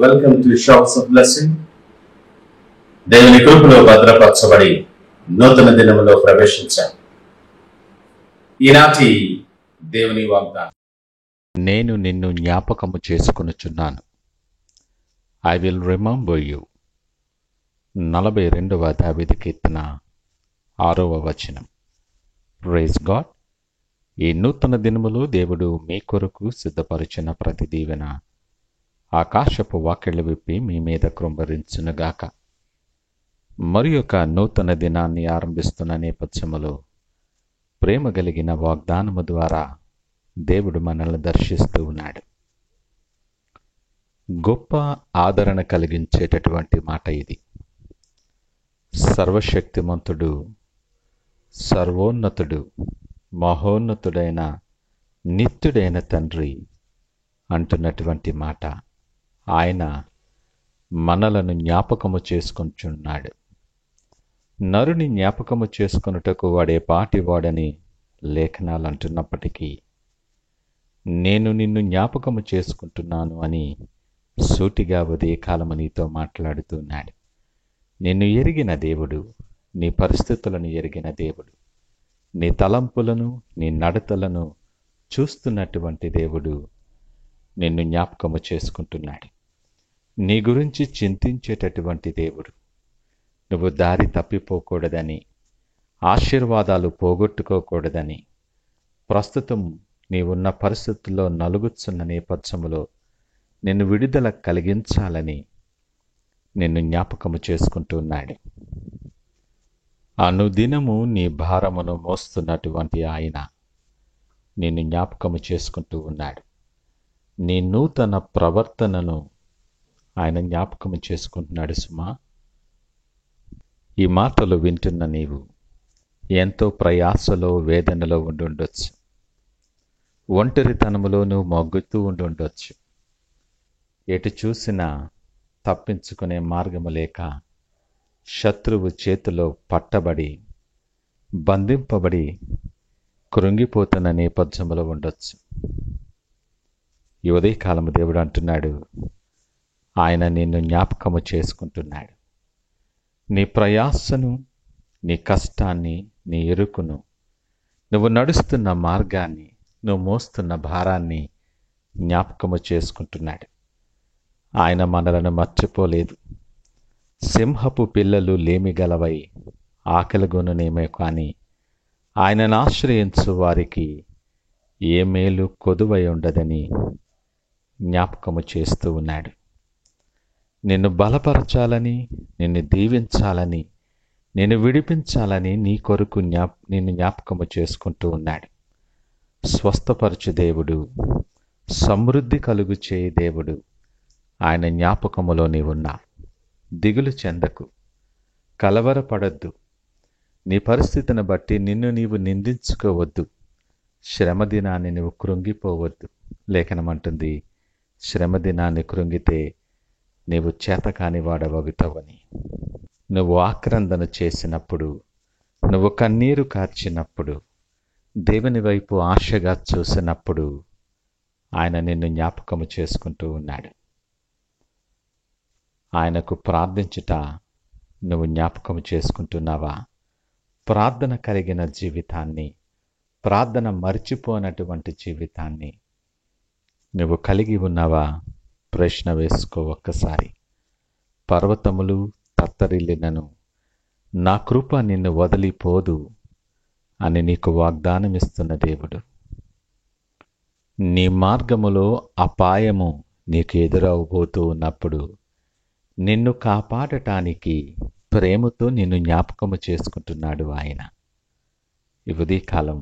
Welcome to shops of blessing. దేవుని కృపలో భద్రపరచబడి నూతన దినములో ప్రవేశించాం. ఈనాటి దేవుని వాగ్దానం, నేను నిన్ను జ్ఞాపకము చేసుకొనుచున్నాను. I will remember you. 42వ దావీదు కీర్తన 6వ వచనం. Praise God. ఈ నూతన దినములో దేవుడు మీ కొరకు సిద్ధపరిచిన ప్రతి దీవెన ఆకాశపు వాకిళ్లు విప్పి మీ మీద కృంభరించునుగాక. మరి ఒక నూతన దినాన్ని ఆరంభిస్తున్న నేపథ్యములో ప్రేమ కలిగిన వాగ్దానము ద్వారా దేవుడు మనల్ని దర్శిస్తూ ఉన్నాడు. గొప్ప ఆదరణ కలిగించేటటువంటి మాట ఇది. సర్వశక్తిమంతుడు, సర్వోన్నతుడు, మహోన్నతుడైన నిత్యుడైన తండ్రి అంటున్నటువంటి మాట. ఆయన మనలను జ్ఞాపకము చేసుకొంచున్నాడు. నరుని జ్ఞాపకము చేసుకొనుటకు వాడే పాటివాడని లేఖనాలు అంటున్నప్పటికీ, నేను నిన్ను జ్ఞాపకము చేసుకుంటున్నాను అని సూటిగా ఉదయకాలము నీతో మాట్లాడుతున్నాడు. నిన్ను ఎరిగిన దేవుడు, నీ పరిస్థితులను ఎరిగిన దేవుడు, నీ తలంపులను, నీ నడతలను చూస్తున్నటువంటి దేవుడు నిన్ను జ్ఞాపకము చేసుకుంటున్నాడు. నీ గురించి చింతించేటటువంటి దేవుడు. నువ్వు దారి తప్పిపోకూడదని, ఆశీర్వాదాలు పోగొట్టుకోకూడదని, ప్రస్తుతం నీవున్న పరిస్థితుల్లో నలుగుచున్న నేపథ్యములో నిన్ను విడుదల కలిగించాలని నిన్ను జ్ఞాపకము చేసుకుంటున్నాడు. అనుదినము నీ భారమును మోస్తున్నటువంటి ఆయన నిన్ను జ్ఞాపకము చేసుకుంటూ ఉన్నాడు. నీ నూతన ప్రవర్తనను ఆయన జ్ఞాపకము చేసుకుంటున్నాడు. సుమా, ఈ మాటలు వింటున్న నీవు ఎంతో ప్రయాసలో, వేదనలో ఉండుండొచ్చు. ఒంటరితనములో నువ్వు మొగ్గుతూ ఉండుండొచ్చు. ఎటు చూసినా తప్పించుకునే మార్గము లేక శత్రువు చేతిలో పట్టబడి, బంధింపబడి కృంగిపోతున్న నేపథ్యంలో ఉండొచ్చు. ఈ ఉదయకాలము దేవుడు అంటున్నాడు, ఆయన నిన్ను జ్ఞాపకము చేసుకుంటున్నాడు. నీ ప్రయాసను, నీ కష్టాన్ని, నీ ఇరుకును, నువ్వు నడుస్తున్న మార్గాన్ని, నువ్వు మోస్తున్న భారాన్ని జ్ఞాపకము చేసుకుంటున్నాడు. ఆయన మనలను మర్చిపోలేదు. సింహపు పిల్లలు లేమిగలవై ఆకలిగొనునేమో కానీ ఆయనను ఆశ్రయించు వారికి ఏ మేలు కొదువై ఉండదని జ్ఞాపకము చేస్తూ ఉన్నాడు. నిన్ను బలపరచాలని, నిన్ను దీవించాలని, నిన్ను విడిపించాలని నీ కొరకు నిన్ను జ్ఞాపకము చేసుకుంటూ ఉన్నాడు. స్వస్థపరచు దేవుడు, సమృద్ధి కలుగు చేయి దేవుడు. ఆయన జ్ఞాపకములో నీవున్నావు. దిగులు చెందకు, కలవరపడద్దు. నీ పరిస్థితిని బట్టి నిన్ను నీవు నిందించుకోవద్దు. శ్రమ దినాన్ని నువ్వు కృంగిపోవద్దు. లేఖనమంటుంది, శ్రమ దినాన్ని కృంగితే నీవు చేతకాని వాడవగుతావని. నువ్వు ఆక్రందన చేసినప్పుడు, నువ్వు కన్నీరు కార్చినప్పుడు, దేవుని వైపు ఆశగా చూసినప్పుడు ఆయన నిన్ను జ్ఞాపకము చేసుకుంటూ ఉన్నాడు. ఆయనకు ప్రార్థించుట నువ్వు జ్ఞాపకము చేసుకుంటున్నావా? ప్రార్థన కలిగిన జీవితాన్ని, ప్రార్థన మర్చిపోనటువంటి జీవితాన్ని నువ్వు కలిగి ఉన్నావా? ప్రశ్న వేసుకో ఒక్కసారి. పర్వతములు తత్తరిల్లినను నా కృప నిన్ను వదిలిపోదు అని నీకు వాగ్దానం ఇస్తున్న దేవుడు. నీ మార్గములో అపాయము నీకు ఎదురవబోతూ ఉన్నప్పుడు నిన్ను కాపాడటానికి ప్రేమతో నిన్ను జ్ఞాపకము చేసుకుంటున్నాడు ఆయన. ఈ ఉదయకాలం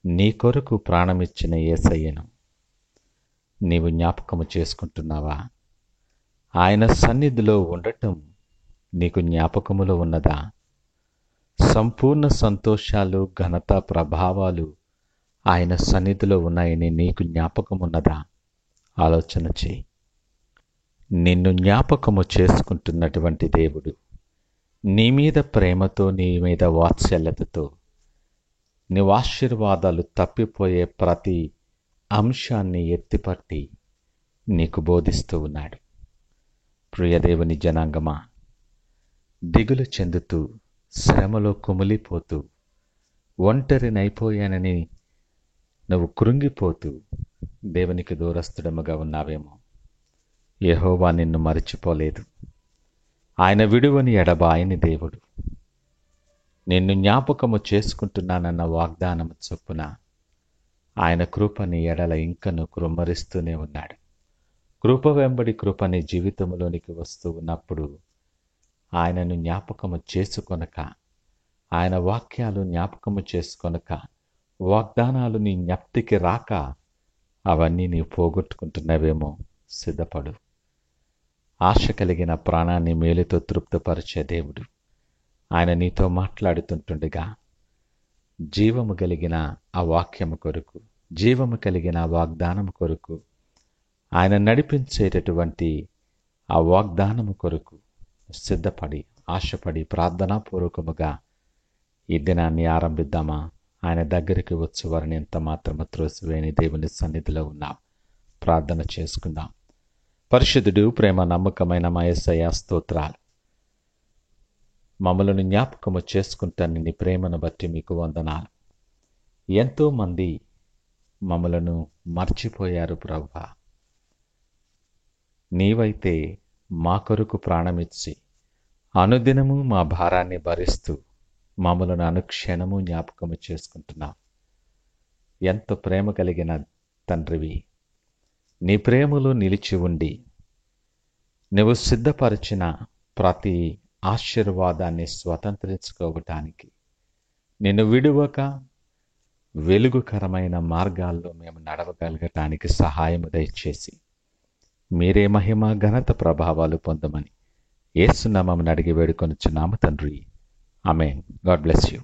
నీ కొరకు ప్రాణమిచ్చిన యేసయ్యను నీవు జ్ఞాపకము చేసుకుంటున్నావా? ఆయన సన్నిధిలో ఉండటం నీకు జ్ఞాపకములో ఉన్నదా? సంపూర్ణ సంతోషాలు, ఘనత, ప్రభావాలు ఆయన సన్నిధిలో ఉన్నాయని నీకు జ్ఞాపకమున్నదా? ఆలోచన చేయి. నిన్ను జ్ఞాపకము చేసుకుంటున్నటువంటి దేవుడు నీ మీద ప్రేమతో, నీ మీద వాత్సల్యతతో, నీవు ఆశీర్వాదాలు తప్పిపోయే ప్రతి అంశాన్ని ఎత్తిపట్టి నీకు బోధిస్తూ ఉన్నాడు. ప్రియదేవుని జనాంగమా, దిగులు చెందుతూ శ్రమలో కుమిలిపోతూ ఒంటరినైపోయానని నువ్వు కృంగిపోతూ దేవునికి దూరస్తుడముగా ఉన్నావేమో. యెహోవా నిన్ను మరచిపోలేదు. ఆయన విడువని ఎడబాయని దేవుడు. నిన్ను జ్ఞాపకము చేసుకుంటున్నానన్న వాగ్దానము చొప్పున ఆయన కృపని ఎడల ఇంకను కృమ్మరిస్తూనే ఉన్నాడు. కృప వెంబడి కృపని జీవితంలోనికి వస్తూ ఉన్నప్పుడు ఆయనను జ్ఞాపకము చేసుకొనక, ఆయన వాక్యాలు జ్ఞాపకము చేసుకొనక, వాగ్దానాలు నీ జ్ఞప్తికి రాక అవన్నీ నీవు పోగొట్టుకుంటున్నావేమో. సిద్ధపడు. ఆశ కలిగిన ప్రాణాన్ని మేలుతో తృప్తిపరిచే దేవుడు ఆయన నీతో మాట్లాడుతుంటుండగా జీవము కలిగిన ఆ వాక్యము కొరకు, జీవము కలిగిన ఆ వాగ్దానము కొరకు, ఆయన నడిపించేటటువంటి ఆ వాగ్దానము కొరకు సిద్ధపడి, ఆశపడి, ప్రార్థనాపూర్వకముగా ఈ దినాన్ని ఆరంభిద్దామా? ఆయన దగ్గరికి వచ్చి వారిని ఎంత మాత్రము త్రోసివేయని దేవుని సన్నిధిలో ఉన్నాం. ప్రార్థన చేసుకుందాం. పరిశుద్ధుడు, ప్రేమ నమ్మకమైన మా యేసయ్య, స్తోత్రాలు. మమ్మలను జ్ఞాపకము చేసుకుంటాను నీ ప్రేమను బట్టి మీకు వందనాలు. ఎంతోమంది మమ్మలను మర్చిపోయారు ప్రభువా. నీవైతే మా కొరకు ప్రాణమిచ్చి అనుదినము మా భారాన్ని భరిస్తూ మమ్మలను అనుక్షణము జ్ఞాపకము చేసుకుంటున్నావు. ఎంతో ప్రేమ కలిగిన తండ్రివి. నీ ప్రేమలో నిలిచి ఉండి నువ్వు సిద్ధపరిచిన ప్రతి ఆశీర్వాదాన్ని స్వతంత్రించుకోవటానికి, నిన్ను విడువక వెలుగుకరమైన మార్గాల్లో మేము నడవగలగటానికి సహాయము దయచేసి మీరే మహిమ, ఘనత, ప్రభావాలు పొందమని యేసు నామమున అడిగి వేడుకొనుచున్నాము తండ్రి. ఆమేన్. God bless you.